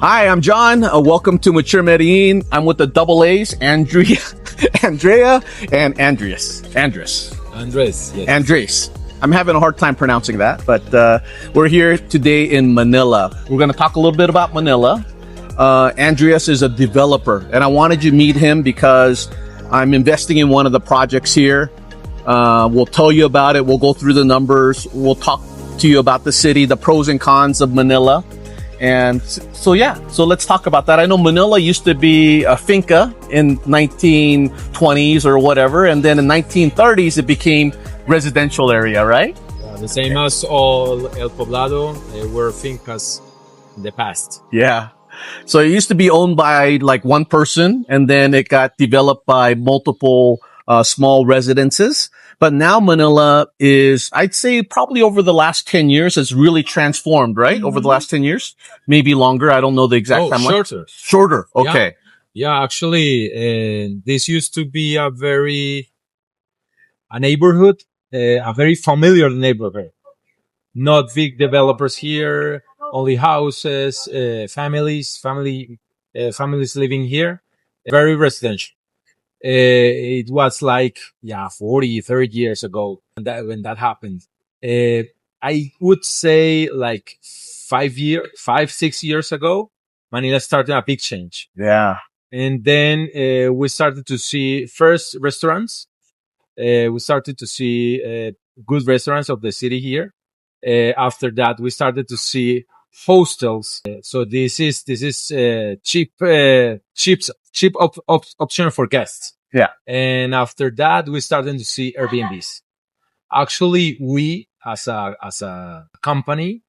Hi, I'm John. Welcome to Mature Medellín. I'm with the double A's, Andrea, and Andreas. Andres, yes. Andres. I'm having a hard time pronouncing that, but we're here today in Manila. We're going to talk a little bit about Manila. Andreas is a developer, and I wanted you to meet him because I'm investing in one of the projects here. We'll tell you about it. We'll go through the numbers. We'll talk to you about the city, the pros and cons of Manila. And so let's talk about that. I know Manila used to be a finca in 1920s or whatever, and then in 1930s it became residential area, right? The same as all El Poblado were fincas in the past. Yeah. So it used to be owned by like one person, and then it got developed by multiple small residences. But now Manila is, I'd say probably over the last 10 years, has really transformed, right? Mm-hmm. Over the last 10 years, maybe longer. I don't know the exact time. Shorter. Okay. Yeah, actually, this used to be a neighborhood, a very familiar neighborhood. Not big developers here, only houses, families living here. Very residential. It was like 40, 30 years ago when that happened. I would say like 6 years ago, Manila started a big change. Yeah. And then we started to see first restaurants. We started to see good restaurants of the city here. After that, we started to see hostels. So this is cheap option for guests. Yeah. And after that, we started to see Airbnbs. Actually, we as a company,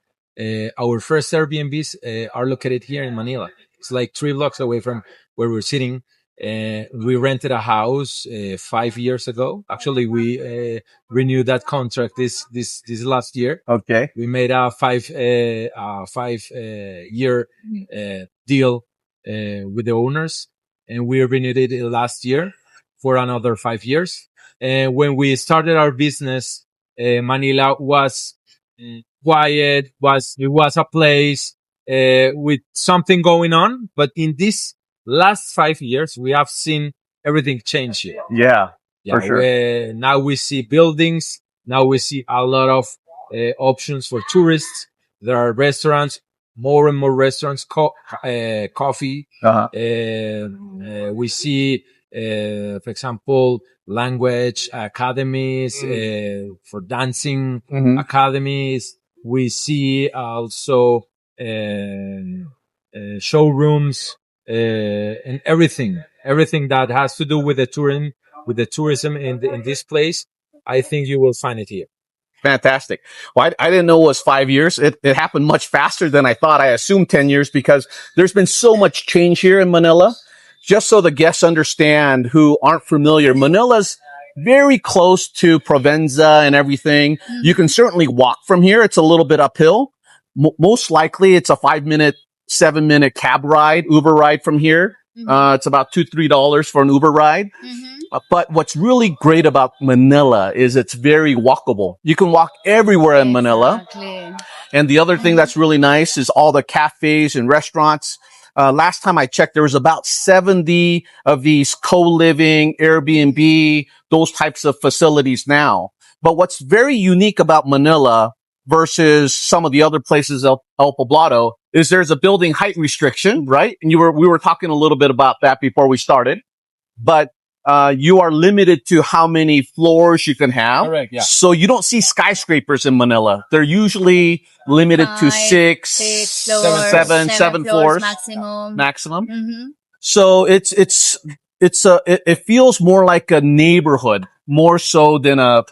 our first Airbnbs are located here in Manila. It's like 3 blocks away from where we're sitting. We rented a house 5 years ago. Actually, we renewed that contract this last year. Okay. We made a 5 year deal with the owners, and we renewed it last year for another 5 years. And when we started our business, Manila was quiet. It was a place with something going on, but in this last 5 years, we have seen everything change here. Yeah, for sure. Now we see buildings. Now we see a lot of options for tourists. There are restaurants, more and more restaurants, coffee. Uh-huh. We see, for example, language academies, for dancing academies. We see also showrooms. And everything that has to do with the tourism in this place, I think you will find it here. Fantastic. Well, I didn't know it was 5 years. It happened much faster than I thought. I assumed 10 years because there's been so much change here in Manila. Just so the guests understand who aren't familiar, Manila's very close to Provenza and everything. Mm-hmm. You can certainly walk from here. It's a little bit uphill. Most likely it's a 7-minute cab ride, Uber ride from here. Mm-hmm. It's about $2-3 for an Uber ride. Mm-hmm. But what's really great about Manila is it's very walkable. You can walk everywhere in Manila. And the other thing that's really nice is all the cafes and restaurants. Last time I checked, there was about 70 of these co-living, Airbnb, those types of facilities now. But what's very unique about Manila versus some of the other places, El Poblado, is there's a building height restriction, right? And we were talking a little bit about that before we started, but you are limited to how many floors you can have. Correct, yeah. So you don't see skyscrapers in Manila. They're usually limited to six floors, seven floors maximum. Mm-hmm. So it feels more like a neighborhood, more so than a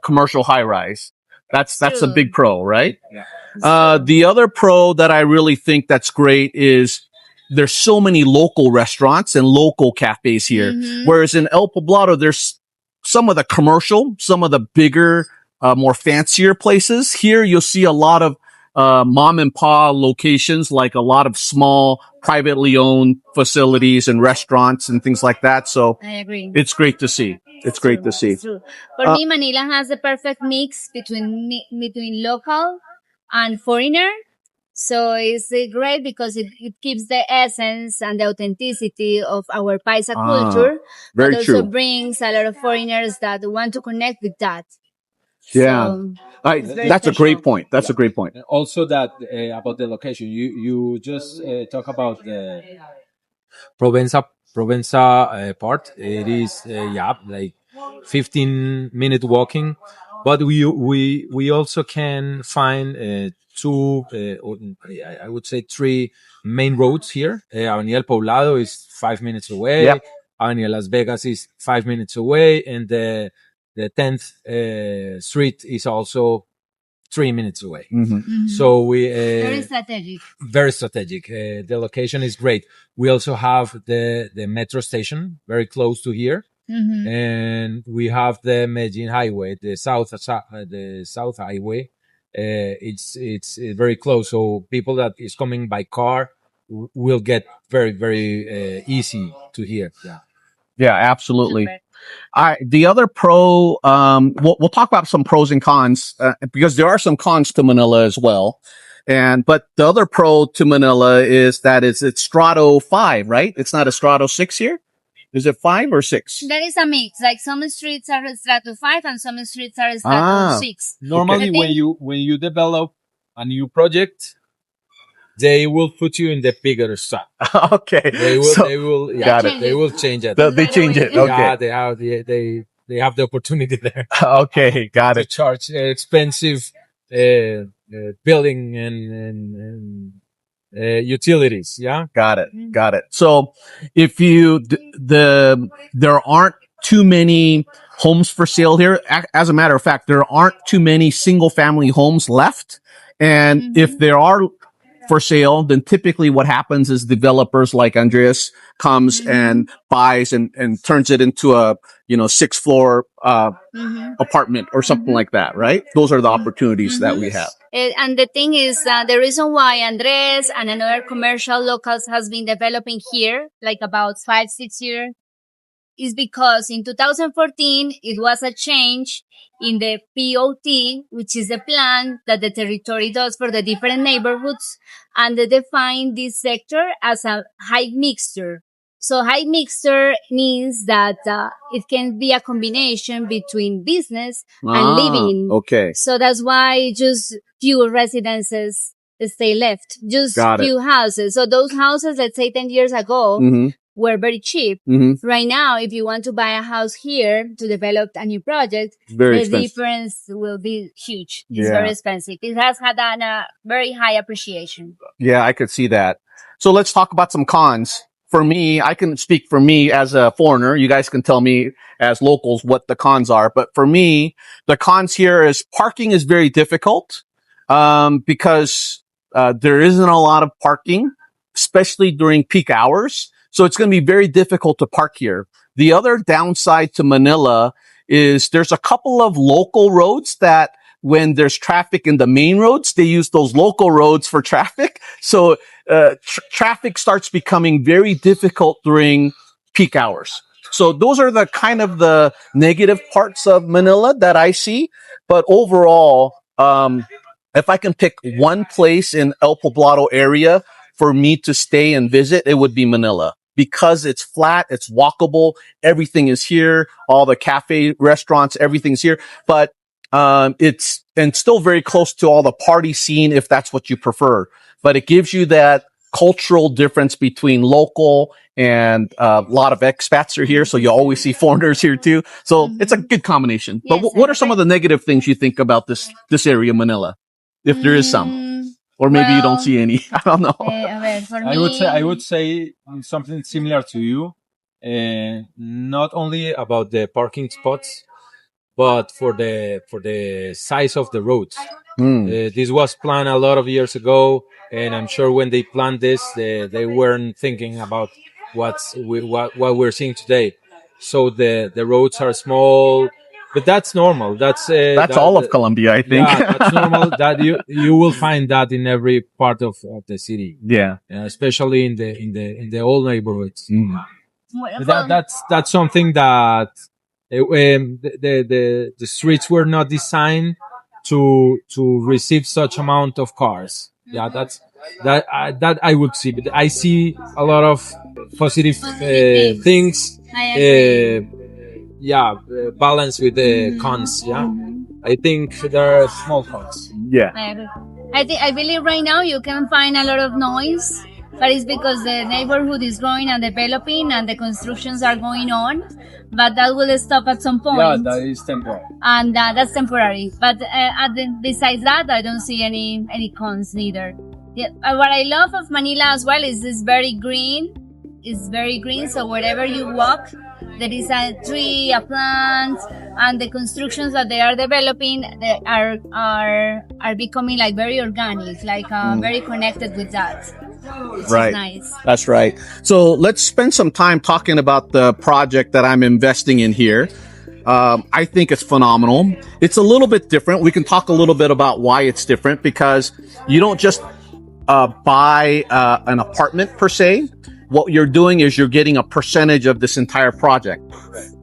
commercial high rise. That's a big pro, right? Yeah. The other pro that I really think that's great is there's so many local restaurants and local cafes here. Mm-hmm. Whereas in El Poblado, there's some of the commercial, some of the bigger, more fancier places. Here, you'll see a lot of mom and pop locations, like a lot of small, privately owned facilities and restaurants and things like that. So I agree. It's great to see. It's great to see. True. For me, Manila has the perfect mix between local and foreigner. So it's great because it keeps the essence and the authenticity of our Paisa culture, but Very also true. brings a lot of foreigners that want to connect with that. Yeah. So it's very That's a great special. point. That's a great point. And also that about the location, you just talk about the Provenza part. It is like 15-minute walking, but we also can find two I would say three main roads here. Avenida El Poblado is 5 minutes away. Yep. Avenida Las Vegas is 5 minutes away, and the 10th street is also 3 minutes away. Mm-hmm. So we Very strategic. very strategic. The location is great. We also have the metro station very close to here, and we have the Medellin Highway, the south highway. It's very close, so people that is coming by car will get very easy to here. Yeah. Yeah, absolutely. Super. The other pro, we'll talk about some pros and cons because there are some cons to Manila as well. But the other pro to Manila is that it's Strato 5, right? It's not a Strato 6 here. Is it 5 or 6? That is a mix. Like some streets are Strato 5 and some streets are Strato 6. Normally, Okay. when you develop a new project, they will put you in the bigger stuff. Okay. They will, Got it. They will change it. They change it. Okay. Yeah, they have the opportunity there Okay. Got to it. charge expensive billing and utilities. Yeah. Got it. Got it. So if there aren't too many homes for sale here. As a matter of fact, there aren't too many single family homes left. And if there are for sale, then typically what happens is developers like Andreas comes and buys and turns it into a, 6th floor, apartment or something like that, right? Those are the opportunities that we have. And the thing is, the reason why Andres and another commercial locals has been developing here, like about 5-6 years, is because in 2014, it was a change in the POT, which is a plan that the territory does for the different neighborhoods, and they define this sector as a high mixture. So high mixture means that it can be a combination between business and living. Okay. So that's why just few residences stay left, just few houses. So those houses, let's say 10 years ago, were very cheap. Right now, if you want to buy a house here to develop a new project, the difference will be huge. It's very expensive. It has had a very high appreciation. Yeah, I could see that. So let's talk about some cons. For me, I can speak for me as a foreigner. You guys can tell me as locals what the cons are. But for me, the cons here is parking is very difficult, because, there isn't a lot of parking, especially during peak hours. So it's going to be very difficult to park here. The other downside to Manila is there's a couple of local roads that when there's traffic in the main roads, they use those local roads for traffic. So traffic starts becoming very difficult during peak hours. So those are the kind of the negative parts of Manila that I see. But overall, if I can pick one place in El Poblado area for me to stay and visit, it would be Manila. Because it's flat, it's walkable, everything is here, all the cafe, restaurants, everything's here. But it's still very close to all the party scene if that's what you prefer. But it gives you that cultural difference between local and a lot of expats are here, so you always see foreigners here too. So it's a good combination. But what are some of the negative things you think about this area, Manila, if there is some? Or maybe you don't see any. I don't know. I would say something similar to you. Not only about the parking spots, but for the size of the roads. This was planned a lot of years ago, and I'm sure when they planned this, they weren't thinking about what we're seeing today. So the roads are small. But that's normal. That's all of Colombia, I think. Yeah, that's normal. That you will find that in every part of the city. Yeah, especially in the old neighborhoods. But that's something that the streets were not designed to receive such amount of cars. Yeah, that's that I would see, but I see a lot of positive Positive things. things. I agree. Balance with the cons. Yeah, I think there are small cons. Yeah. I agree. I believe right now you can find a lot of noise, but it's because the neighborhood is growing and developing and the constructions are going on. But that will stop at some point. Yeah, that is temporary. And that's temporary. But besides that, I don't see any cons neither. Yeah, what I love of Manila as well is it's very green. It's very green, so wherever you walk, there is a tree, a plant, and the constructions that they are developing they are becoming like very organic, like very connected with that. Which Right. is nice. That's right. So let's spend some time talking about the project that I'm investing in here. I think it's phenomenal. It's a little bit different. We can talk a little bit about why it's different because you don't just buy an apartment per se. What you're doing is you're getting a percentage of this entire project.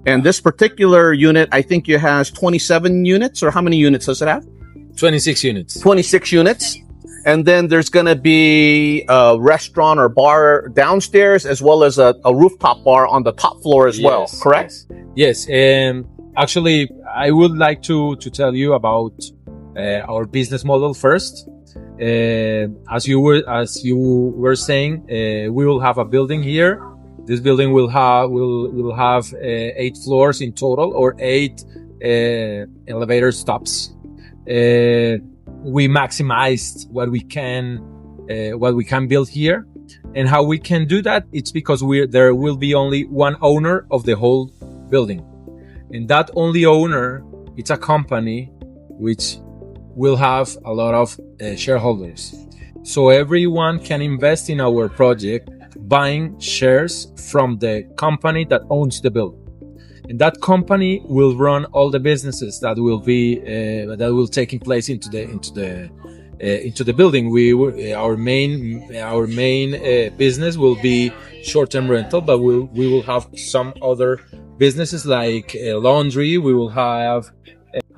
And this particular unit, I think it has 27 units, or how many units does it have? 26 units. 26 units. And then there's going to be a restaurant or bar downstairs, as well as a rooftop bar on the top floor as well, correct? Yes. Actually, I would like to tell you about our business model first. As you were saying, we will have a building here. This building will have 8 floors in total, or 8 elevator stops. We maximized what we can build here, and how we can do that. It's because there will be only one owner of the whole building, and that only owner, it's a company which will have a lot of shareholders. So everyone can invest in our project buying shares from the company that owns the building. And that company will run all the businesses that will taking place into the building. Our main business will be short-term rental, but we will have some other businesses like laundry. We will have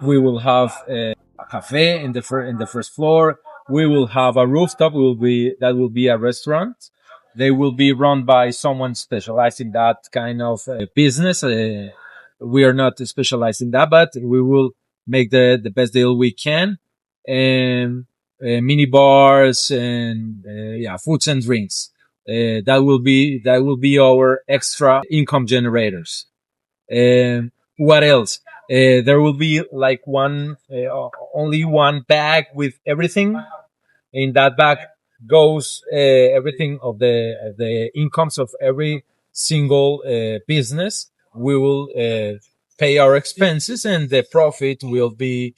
a cafe in the first floor. We will have a rooftop. That will be a restaurant. They will be run by someone specialized in that kind of business. We are not specialized in that, but we will make the best deal we can. And mini bars and foods and drinks. That will be our extra income generators. What else? There will be like only one bag with everything. In that bag goes everything of the incomes of every single business. We will pay our expenses, and the profit will be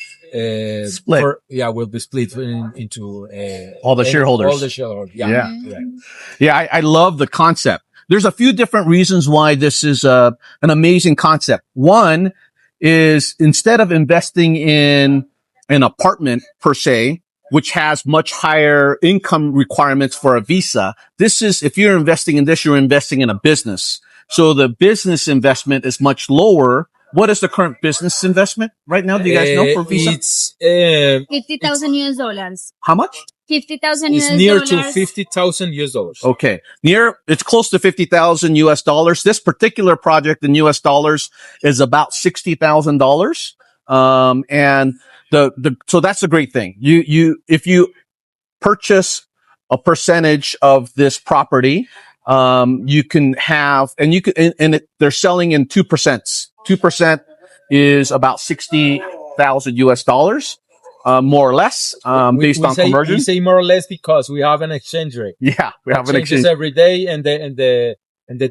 Split. Will be split into All the shareholders. All the shareholders. Yeah. Right. Yeah, I love the concept. There's a few different reasons why this is an amazing concept. One is instead of investing in an apartment per se, which has much higher income requirements for a visa, if you're investing in this, you're investing in a business. So the business investment is much lower. What is the current business investment right now? Do you guys know for visa? It's $50,000 US. How much? 50,000 It's US near dollars. to $50,000. Okay. It's close to 50,000 US dollars. This particular project in US dollars is about $60,000. And so that's a great thing. If you purchase a percentage of this property, you can have, they're selling in 2%. 2% is about 60,000 US dollars. More or less, based on conversion. We say more or less because we have an exchange rate. Yeah, we have an exchange every day, and the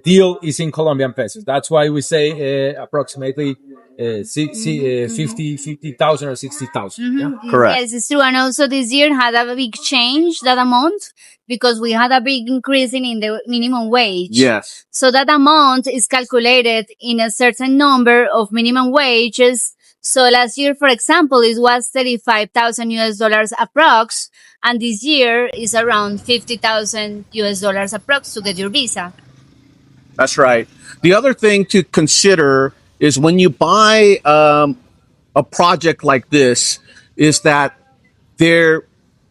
deal is in Colombian pesos. That's why we say approximately 50,000 or 60,000. Mm-hmm. Yeah? Correct. Yes, it's true. And also this year had a big change, that amount, because we had a big increase in the minimum wage. Yes. So that amount is calculated in a certain number of minimum wages. So last year, for example, it was 35,000 US dollars approx, and this year is around 50,000 US dollars approx to get your visa. That's right. The other thing to consider is when you buy a project like this, is that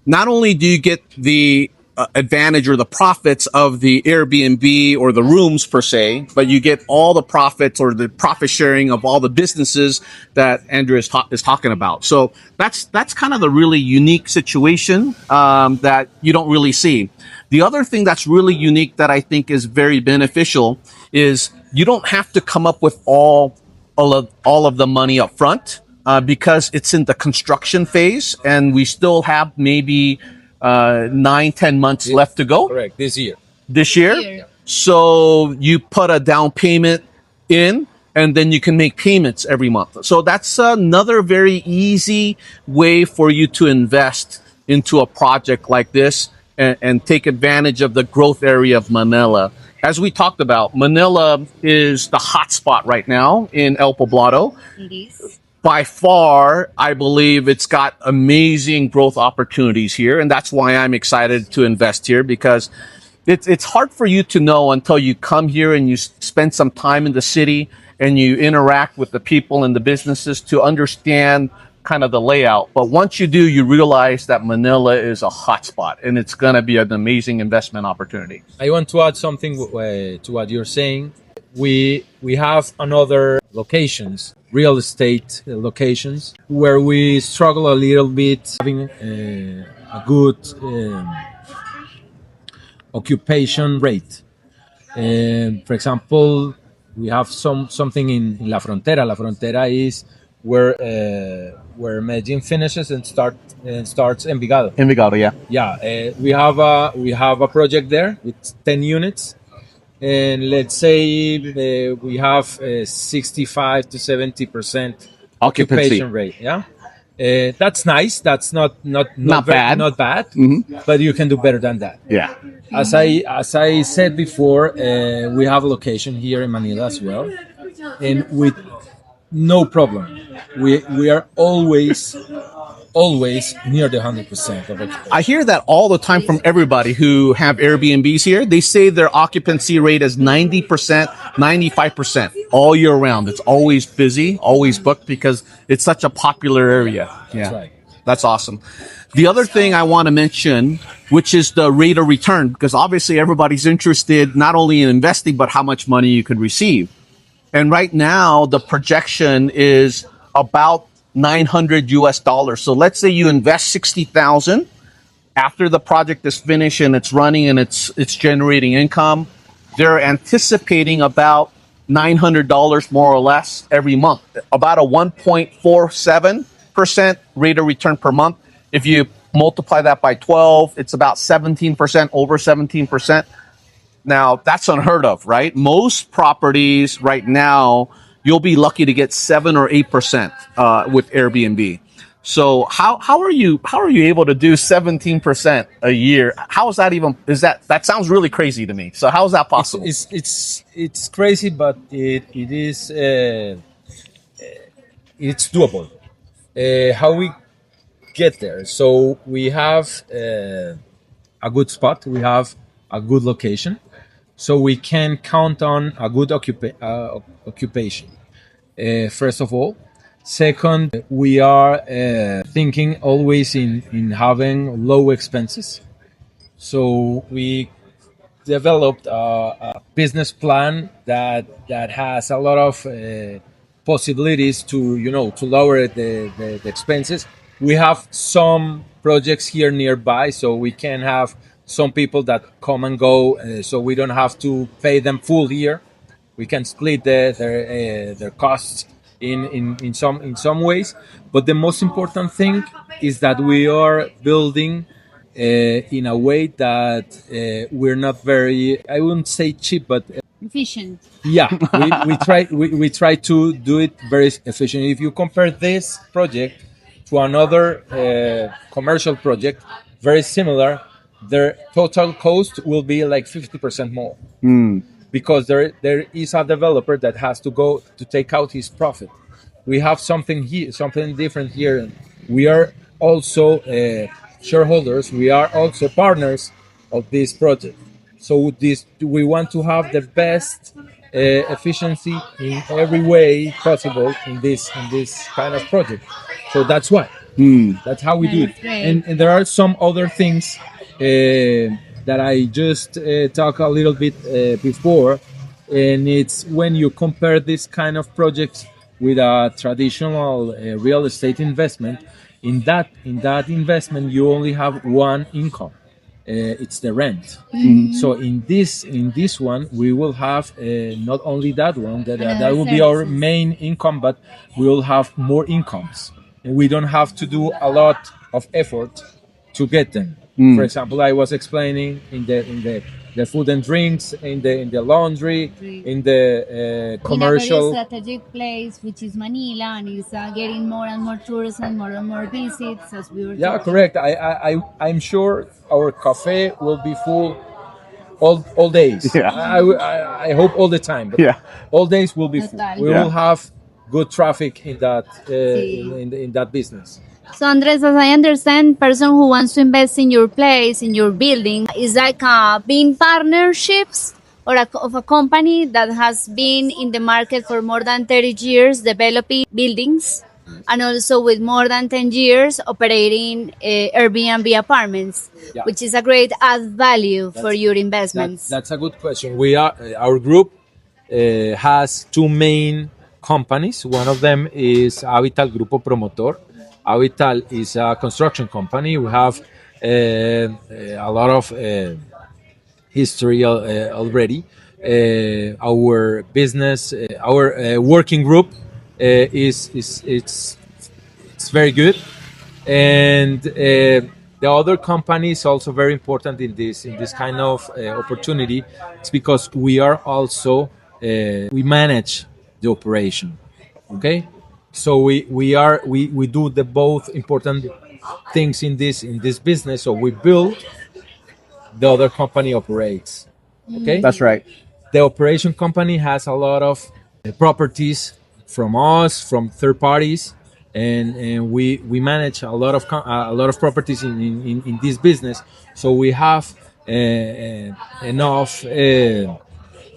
not only do you get the advantage or the profits of the Airbnb or the rooms per se, but you get all the profits or the profit sharing of all the businesses that Andreas is talking about. So that's kind of the really unique situation that you don't really see. The other thing that's really unique that I think is very beneficial is you don't have to come up with all of the money up front because it's in the construction phase, and we still have maybe 9-10 months left to go. Correct. This year. This year. Here. So you put a down payment in, and then you can make payments every month. So that's another very easy way for you to invest into a project like this and take advantage of the growth area of Manila. As we talked about, Manila is the hotspot right now in El Poblado. It is. By far, I believe it's got amazing growth opportunities here. And that's why I'm excited to invest here, because it's hard for you to know until you come here and you spend some time in the city and you interact with the people and the businesses to understand kind of the layout. But once you do, you realize that Manila is a hotspot and it's going to be an amazing investment opportunity. I want to add something to what you're saying. We have another locations, real estate locations, where we struggle a little bit having a good occupation rate. For example, we have something in La Frontera. La Frontera is where Medellin finishes and starts Envigado. Envigado, yeah. Yeah, we have a project there with 10 units, and let's say we have 65 to 70% occupation rate. Yeah, that's nice. That's not bad. Not bad. Mm-hmm. But you can do better than that. Yeah. As I said before, we have a location here in Manila as well, and with no problem, we are always near the 100% of occupation. I hear that all the time from everybody who have Airbnbs here. They say their occupancy rate is 90%, 95% all year round. It's always busy, always booked because it's such a popular area. Yeah. That's right. That's awesome. The other thing I want to mention, which is the rate of return, because obviously everybody's interested not only in investing, but how much money you could receive. And right now, the projection is about $900. So let's say you invest 60,000 after the project is finished and it's running and it's generating income. They're anticipating about $900 more or less every month, about a 1.47% rate of return per month. If you multiply that by 12, it's about 17%, over 17%. Now, that's unheard of, right? Most properties right now, you'll be lucky to get 7 or 8% with Airbnb. So how are you able to do 17% a year? How is that even? That sounds really crazy to me. So how is that possible? It's crazy, but it's doable. How we get there? So we have a good spot. We have a good location. So we can count on a good occupation. First of all. Second, we are thinking always in having low expenses. So we developed a business plan that has a lot of possibilities to lower the expenses. We have some projects here nearby, so we can have some people that come and go, so we don't have to pay them full here. We can split their costs in some ways. But the most important thing is that we are building in a way that we're not very, I wouldn't say cheap, but efficient. Yeah, we try to do it very efficient. If you compare this project to another commercial project, very similar, their total cost will be like 50% more. Because there is a developer that has to go to take out his profit. We have something here, something different here. We are also shareholders. We are also partners of this project. So we want to have the best efficiency in every way possible in this kind of project. So that's why. That's how we do it. That's great. And there are some other things that I just talked a little bit before, and it's when you compare this kind of projects with a traditional real estate investment. In that investment, you only have one income. It's the rent. So in this one, we will have not only that one that will be our services. main income, but we will have more incomes, and we don't have to do a lot of effort to get them. For example, I was explaining in the food and drinks, in the laundry, in the In a very commercial. strategic place, which is Manila, and is getting more and more tourism, more and more visits, as we were Yeah, talking. correct. I'm sure our cafe will be full all days. Yeah. I hope all the time, but Yeah. all days will be full. Total. We Yeah. will have good traffic in that Sí. in that business. So Andres, as I understand, person who wants to invest in your place, in your building, is like being partnerships or of a company that has been in the market for more than 30 years developing buildings and also with more than 10 years operating Airbnb apartments, Yeah. which is a great add value for your investments. That's a good question. We are our group has two main companies. One of them is Habital Grupo Promotor. Habital is a construction company. We have a lot of history already. Our business, our working group is it's very good, and the other company is also very important in this kind of opportunity. It's because we are also we manage the operation. Okay, so we do the both important things in this business. So we build, the other company operates. Okay, That's right. the operation company has a lot of properties from us, from third parties, and we manage a lot of properties in this business. So we have enough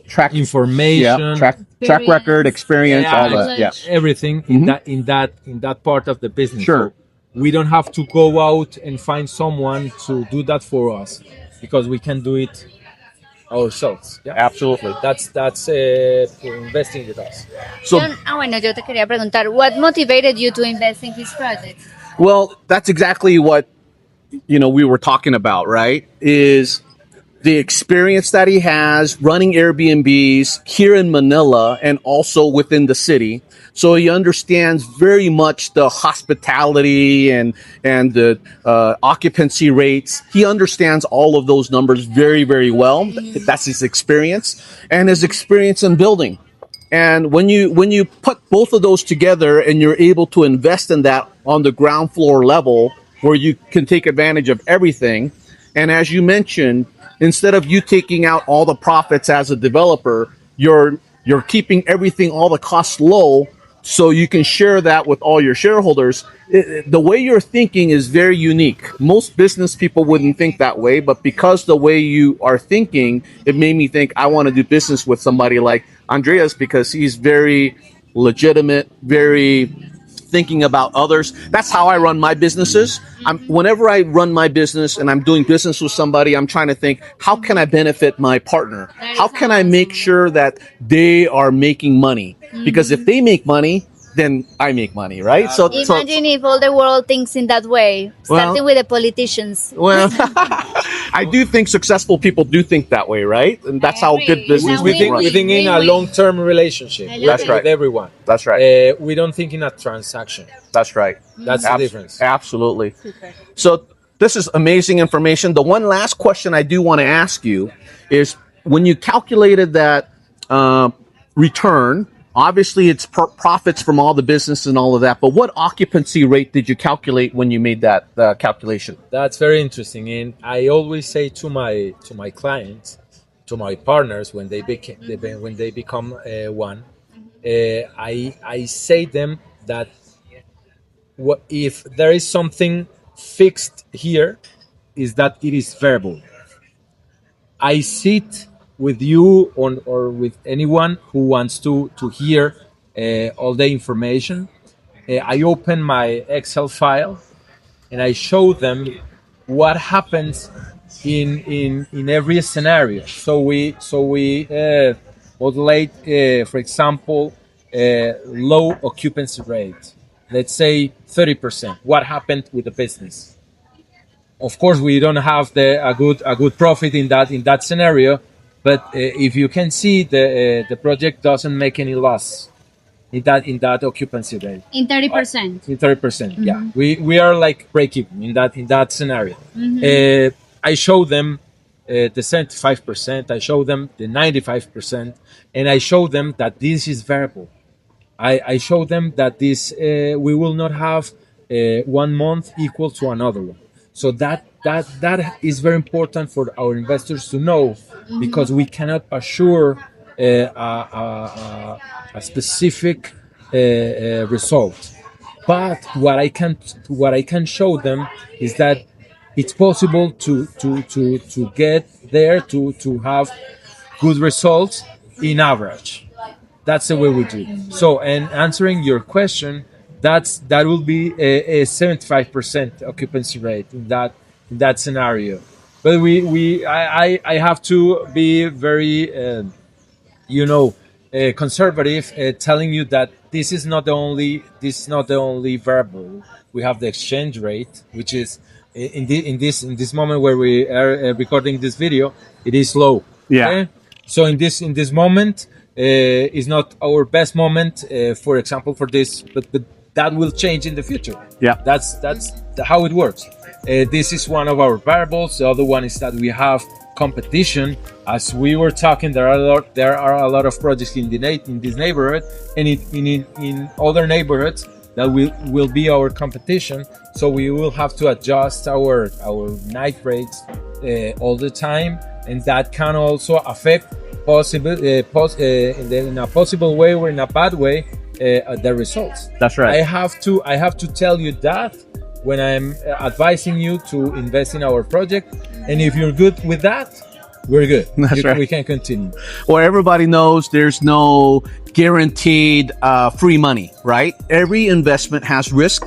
Track information, Yeah. Track record, experience, all that. Yeah. everything in that part of the business. Sure. So we don't have to go out and find someone to do that for us, because we can do it ourselves. Yeah. Absolutely. That's investing with us. So, Bueno, yo te quería preguntar, what motivated you to invest in his project? well, that's exactly what we were talking about, right? Is the experience that he has running Airbnbs here in Manila and also within the city. So he understands very much the hospitality and the occupancy rates. He understands all of those numbers very, very well. That's his experience and his experience in building. And when you put both of those together and you're able to invest in that on the ground floor level where you can take advantage of everything, and as you mentioned, instead of you taking out all the profits as a developer, you're keeping everything, all the costs low, so you can share that with all your shareholders. The way you're thinking is very unique. Most business people wouldn't think that way, but because the way you are thinking, it made me think I want to do business with somebody like Andreas, because he's very legitimate, very thinking about others. That's how I run my businesses. Whenever I run my business and I'm doing business with somebody, I'm trying to think, how can I benefit my partner? How can I make sure that they are making money? Because if they make money, then I make money, right? So Imagine if all the world thinks in that way, starting with the politicians. well, I do think successful people do think that way, right? And that's how good agree. business We Now think runs. in a win-win. long-term relationship. I love with, it. right. with everyone. That's right. We don't think in a transaction. That's right. That's the difference. Absolutely. So this is amazing information. The one last question I do want to ask you is, when you calculated that return, obviously it's profits from all the business and all of that, but what occupancy rate did you calculate when you made that calculation? That's very interesting, and I always say to my clients, to my partners, when they become one, I say them that if there is something fixed here, is that it is variable. I sit with you or with anyone who wants to hear all the information. I open my Excel file and I show them what happens in every scenario. So we modulate, for example, low occupancy rate. Let's say 30%. What happened with the business? Of course, we don't have a good profit in that scenario, but if you can see, the project doesn't make any loss in that occupancy rate. In 30%. In 30%, yeah, we are like break even in that scenario. I show them the 75%, I show them the 95%, and I show them that this is variable. I show them that this we will not have 1 month equal to another one. So that is very important for our investors to know, because we cannot assure a specific result. But what I can show them is that it's possible to get there, to have good results in average. That's the way we do. So, and answering your question, that will be a 75% occupancy rate in that scenario. But I have to be very conservative, telling you that this is not the only variable. We have the exchange rate, which is in this moment where we are recording this video, it is low. Yeah. Okay? So in this moment is not our best moment, for example, for this, but that will change in the future. Yeah. That's how it works. This is one of our variables. The other one is that we have competition. As we were talking, there are a lot of projects in this neighborhood, and in other neighborhoods that will be our competition. So we will have to adjust our night rates all the time, and that can also affect in a possible way or in a bad way the results. That's right. I have to tell you that when I'm advising you to invest in our project, and if you're good with that, we're good. That's right. We can continue. Well, everybody knows there's no guaranteed free money, right? Every investment has risk.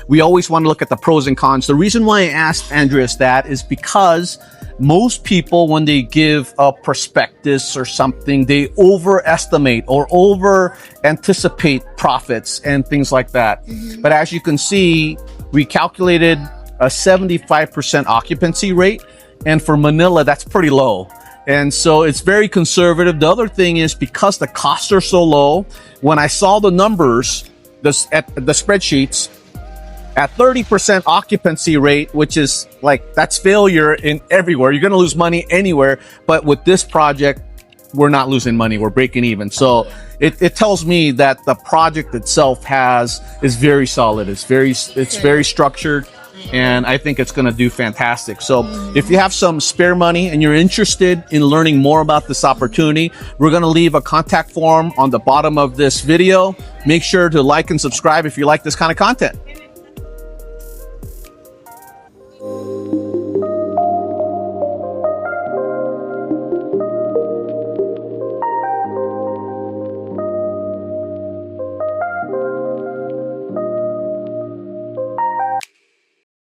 We always want to look at the pros and cons. The reason why I asked Andreas that is because most people, when they give a prospectus or something, they overestimate or over anticipate profits and things like that. But as you can see, we calculated a 75% occupancy rate. And for Manila, that's pretty low. And so it's very conservative. The other thing is, because the costs are so low, when I saw the numbers, at the spreadsheets, at 30% occupancy rate, which is like, that's failure in everywhere. You're going to lose money anywhere. But with this project, we're not losing money. We're breaking even. So it tells me that the project itself is very solid. It's very structured. And I think it's going to do fantastic. So if you have some spare money and you're interested in learning more about this opportunity, we're going to leave a contact form on the bottom of this video. Make sure to like and subscribe if you like this kind of content.